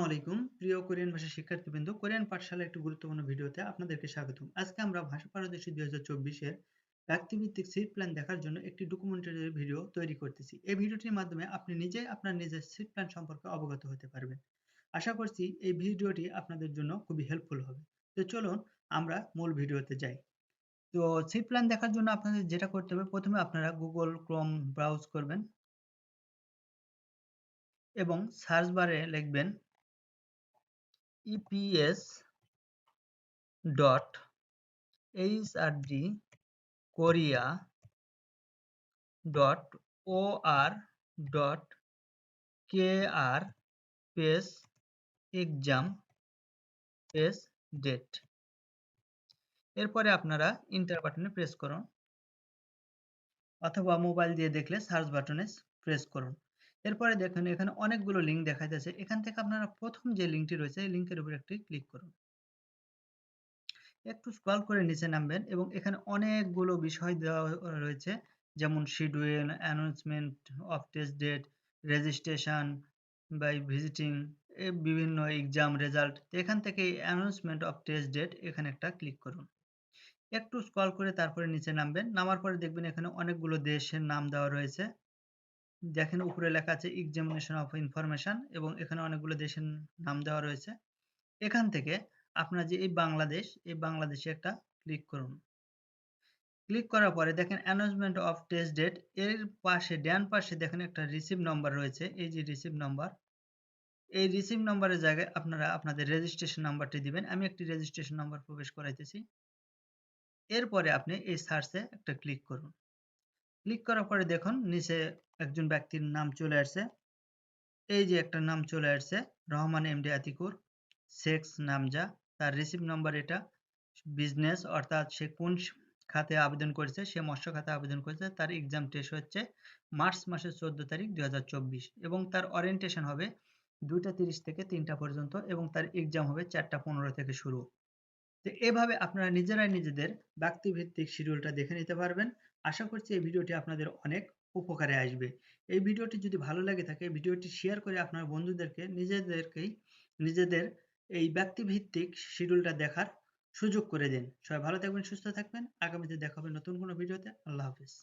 আলাইকুম প্রিয় কোরিয়ান ভাষা শিক্ষার্থীবৃন্দ, কোরিয়ান পাঠশালার একটি গুরুত্বপূর্ণ ভিডিওতে আপনাদেরকে স্বাগতম। আজকে আমরা ভাষা পারদর্শী 2024 এর ব্যক্তিভিত্তিক সিট প্ল্যান দেখার জন্য একটি ডকুমেন্টারি ভিডিও তৈরি করতেছি। এই ভিডিওটির মাধ্যমে আপনি নিজেই আপনার নিজের সিট প্ল্যান সম্পর্কে অবগত হতে পারবেন। আশা করছি এই ভিডিওটি আপনাদের জন্য খুবই হেল্পফুল হবে। তো চলুন আমরা মূল ভিডিওতে যাই। তো সিট প্ল্যান দেখার জন্য আপনাদের যেটা করতে হবে, প্রথমে আপনারা গুগল ক্রোম ব্রাউজ করবেন এবং সার্চ বারে লিখবেন EPS dot HRD Korea dot OR dot KR space exam space date। এরপরে আপনারা ইন্টার বাটনে প্রেস করুন অথবা মোবাইল দিয়ে দেখলে সার্চ বাটনে প্রেস করুন। এরপরে দেখুন এখানে অনেকগুলো লিঙ্ক দেখা যাচ্ছে। এখান থেকে আপনারা প্রথম যে লিঙ্কটি রয়েছে এই লিঙ্কের উপর একটি ক্লিক করুন। একটু স্ক্রল করে নিচে নামবেন এবং এখানে অনেকগুলো বিষয় দেওয়া রয়েছে, যেমন schedule, announcement of test date, registration by visiting, বিভিন্ন এক্সাম রেজাল্ট। এখান থেকে অ্যানাউন্সমেন্ট অফ টেস্ট ডেট এখানে একটা ক্লিক করুন। একটু স্ক্রল করে তারপরে নিচে নামবেন। নামার পরে দেখবেন এখানে অনেকগুলো দেশের নাম দেওয়া রয়েছে। দেখেন উপরে লেখা আছে এক্সামিনেশন অফ ইনফরমেশন এবং এখানে অনেকগুলো দেশের নাম দেওয়া রয়েছে। এখান থেকে আপনার যে এই বাংলাদেশে একটা ক্লিক করুন। ক্লিক করার পরে দেখেন অ্যানাউন্সমেন্ট অফ টেস্ট ডেট এর পাশে ডান পাশে দেখেন একটা রিসিভ নাম্বার রয়েছে। এই যে রিসিভ নাম্বার, এই রিসিভ নাম্বারের জায়গায় আপনারা আপনাদের রেজিস্ট্রেশন নাম্বারটি দিবেন। আমি একটি রেজিস্ট্রেশন নাম্বার প্রবেশ করাইতেছি। এরপরে আপনি এই সার্চে একটা ক্লিক করুন। ক্লিক করার পরে দেখুন নিচে একজন ব্যক্তির নাম চলে আসছে। এই যে একটা নাম চলে আসছে, রহমান এমডি আতিকুর, সেক্স নামজা, তার রিসিভ নাম্বার এটা, বিজনেস অর্থাৎ সে কোন খাতে আবেদন করেছে, সে মৎস্য খাতে আবেদন করেছে, তার এক্সাম টেস্ট হচ্ছে মার্চ মাসের 14 তারিখ 2024 এবং তার ওরিয়েন্টেশন হবে 2টা 30 থেকে 3টা পর্যন্ত এবং তার এক্সাম হবে 4টা 15 থেকে শুরু। তো এভাবে আপনারা নিজেরাই নিজেদের ব্যক্তিভিত্তিক শিডিউলটা দেখে নিতে পারবেন। আশা করছি এই ভিডিওটি আপনাদের অনেক উপকারে আসবে। এই ভিডিওটি যদি ভালো লাগে থাকে ভিডিওটি শেয়ার করে আপনার বন্ধুদেরকে নিজেদের এই ব্যক্তিভিত্তিক শিডিউলটা দেখার সুযোগ করে দিন। সবাই ভালো থাকবেন, সুস্থ থাকবেন। আগামীতে দেখা হবে নতুন কোনো ভিডিওতে। আল্লাহ হাফেজ।